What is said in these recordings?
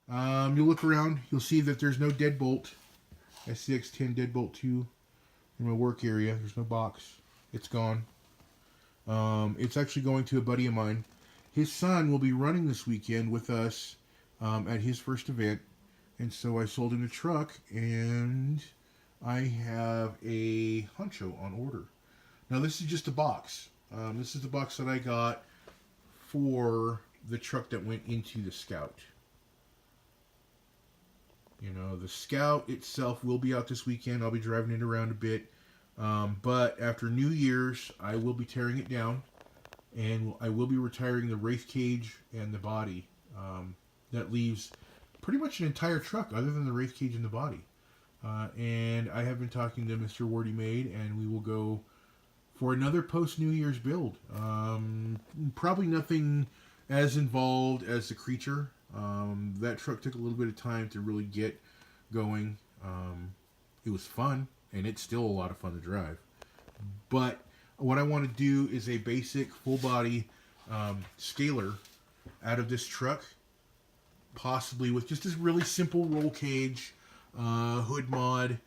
You'll look around, you'll see that there's no Deadbolt, SCX10 Deadbolt 2 in my work area. There's no box. It's gone. It's actually going to a buddy of mine. His son will be running this weekend with us at his first event. And so I sold him the truck, and I have a honcho on order. Now, this is just a box. This is the box that I got for the truck that went into the Scout. You know, the Scout itself will be out this weekend. I'll be driving it around a bit. But after New Year's, I will be tearing it down, and I will be retiring the Wraith cage and the body. That leaves pretty much an entire truck other than the Wraith cage and the body. And I have been talking to Mr. Wardy Made, and we will go for another post-New Year's build. Probably nothing as involved as the Creature. That truck took a little bit of time to really get going. It was fun, and it's still a lot of fun to drive. But what I want to do is a basic full-body scaler out of this truck, possibly with just this really simple roll cage, hood mod,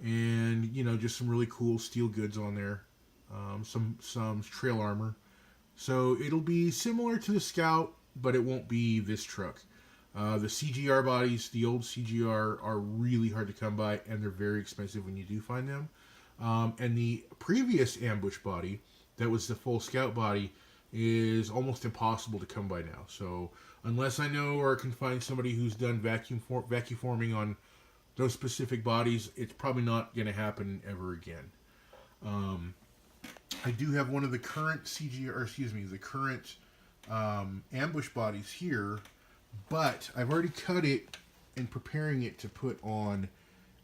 and just some really cool steel goods on there, some trail armor. So it'll be similar to the Scout, but it won't be this truck. The CGR bodies, the old CGR, are really hard to come by, and they're very expensive when you do find them. And the previous ambush body, that was the full Scout body, is almost impossible to come by now. So unless I know or can find somebody who's done vacuum forming on those specific bodies, it's probably not going to happen ever again. I do have one of the current ambush bodies here, but I've already cut it and preparing it to put on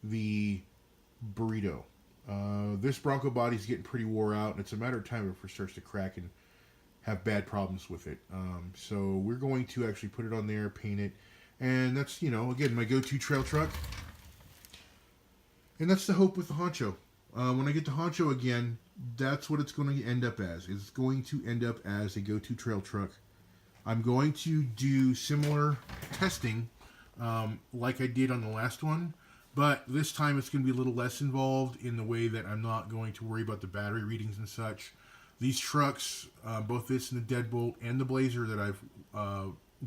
the burrito. This Bronco body is getting pretty wore out, and it's a matter of time before it starts to crack and have bad problems with it. So we're going to actually put it on there, paint it, and that's, again, my go-to trail truck. And that's the hope with the honcho. When I get the honcho again, that's what it's going to end up as. It's going to end up as a go-to trail truck. I'm going to do similar testing like I did on the last one, but this time it's going to be a little less involved in the way that I'm not going to worry about the battery readings and such. These trucks, both this and the Deadbolt and the Blazer that I've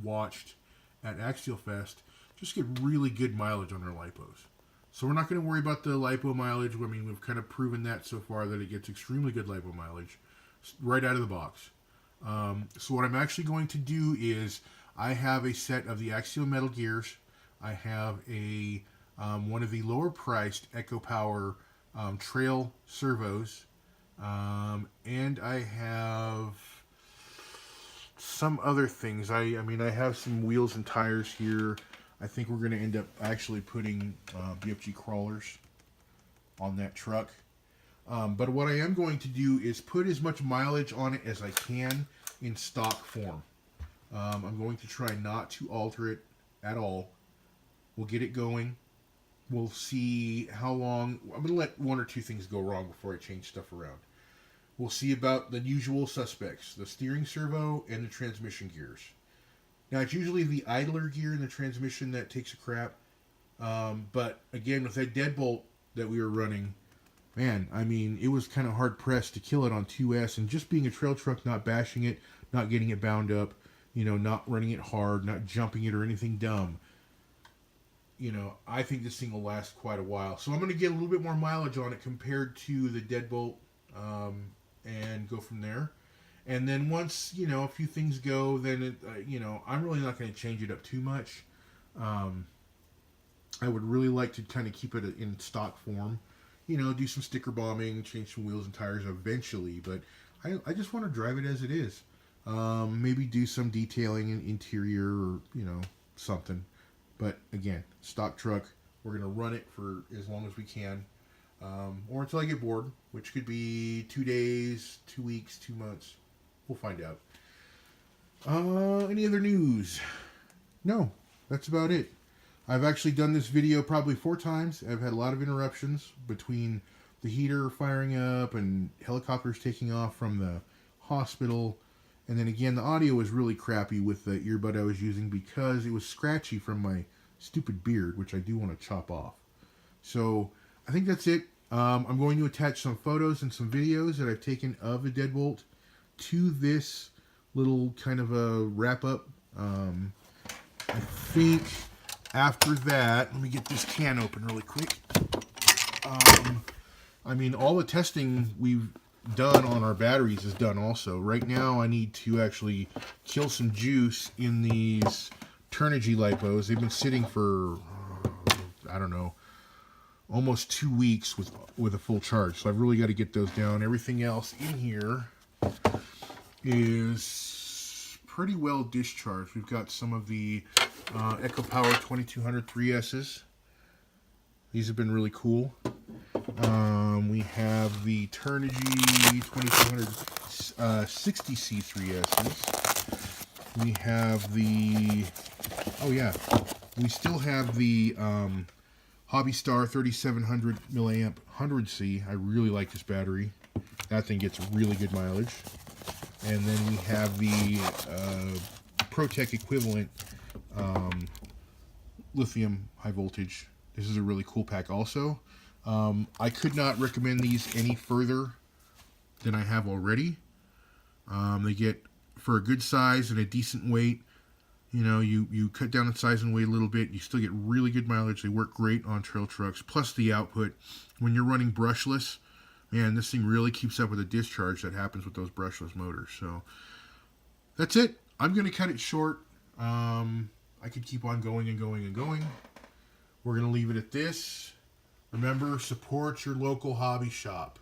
watched at Axial Fest, just get really good mileage on their lipos. So we're not going to worry about the lipo mileage. I mean, we've kind of proven that so far, that it gets extremely good lipo mileage right out of the box. So what I'm actually going to do is I have a set of the Axial Metal gears. I have a one of the lower priced Echo Power trail servos. And I have some other things. I have some wheels and tires here. I think we're going to end up actually putting BFG crawlers on that truck. But what I am going to do is put as much mileage on it as I can in stock form. I'm going to try not to alter it at all. We'll get it going. We'll see how long. I'm going to let one or two things go wrong before I change stuff around. We'll see about the usual suspects, the steering servo and the transmission gears. Now, it's usually the idler gear in the transmission that takes a crap. But again, with that Deadbolt that we were running, man, it was kind of hard pressed to kill it on 2S, and just being a trail truck, not bashing it, not getting it bound up, not running it hard, not jumping it or anything dumb. I think this thing will last quite a while. So I'm going to get a little bit more mileage on it compared to the Deadbolt, and go from there. And then once, a few things go, then, I'm really not going to change it up too much. I would really like to kind of keep it in stock form. Do some sticker bombing, change some wheels and tires eventually. But I just want to drive it as it is. Maybe do some detailing in interior or, something. But again, stock truck. We're going to run it for as long as we can. Or until I get bored, which could be 2 days, 2 weeks, 2 months. We'll find out. Any other news? No, that's about it. I've actually done this video probably 4 times. I've had a lot of interruptions between the heater firing up and helicopters taking off from the hospital. And then again, the audio was really crappy with the earbud I was using because it was scratchy from my stupid beard, which I do want to chop off. So I think that's it. I'm going to attach some photos and some videos that I've taken of the Deadbolt to this little kind of a wrap-up. I think after that, let me get this can open really quick. I mean, all the testing we've done on our batteries is done also. Right now, I need to actually kill some juice in these Turnigy lipos. They've been sitting for, I don't know, almost 2 weeks with a full charge. So I've really got to get those down. Everything else in here is pretty well discharged. We've got some of the Echo Power 2200 3Ss. These have been really cool. We have the Turnigy 2200 60C 3Ss. We have the, oh yeah, we still have the Hobby Star 3700 milliamp 100C. I really like this battery. That thing gets really good mileage. And then we have the ProTech equivalent lithium high voltage. This is a really cool pack also. I could not recommend these any further than I have already. They get, for a good size and a decent weight, you know, you cut down the size and weight a little bit, you still get really good mileage. They work great on trail trucks. Plus the output, when you're running brushless, man, this thing really keeps up with the discharge that happens with those brushless motors. So that's it. I'm going to cut it short. I could keep on going and going and going. We're going to leave it at this. Remember, support your local hobby shop.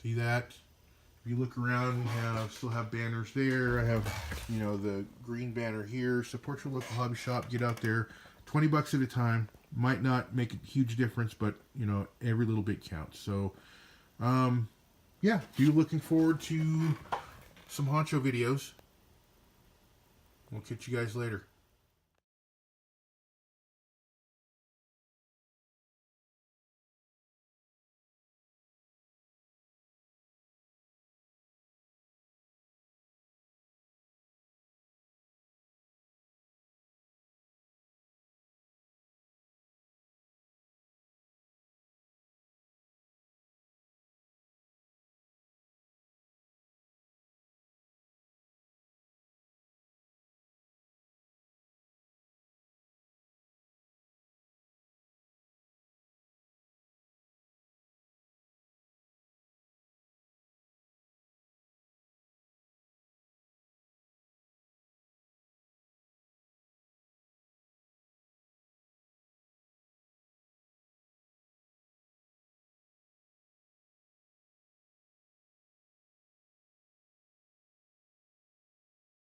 See that? If you look around, we still have banners there. I have, you know, the green banner here. Support your local hobby shop. Get out there. 20 bucks at a time. Might not make a huge difference, but, you know, every little bit counts. So, yeah, be looking forward to some honcho videos. We'll catch you guys later.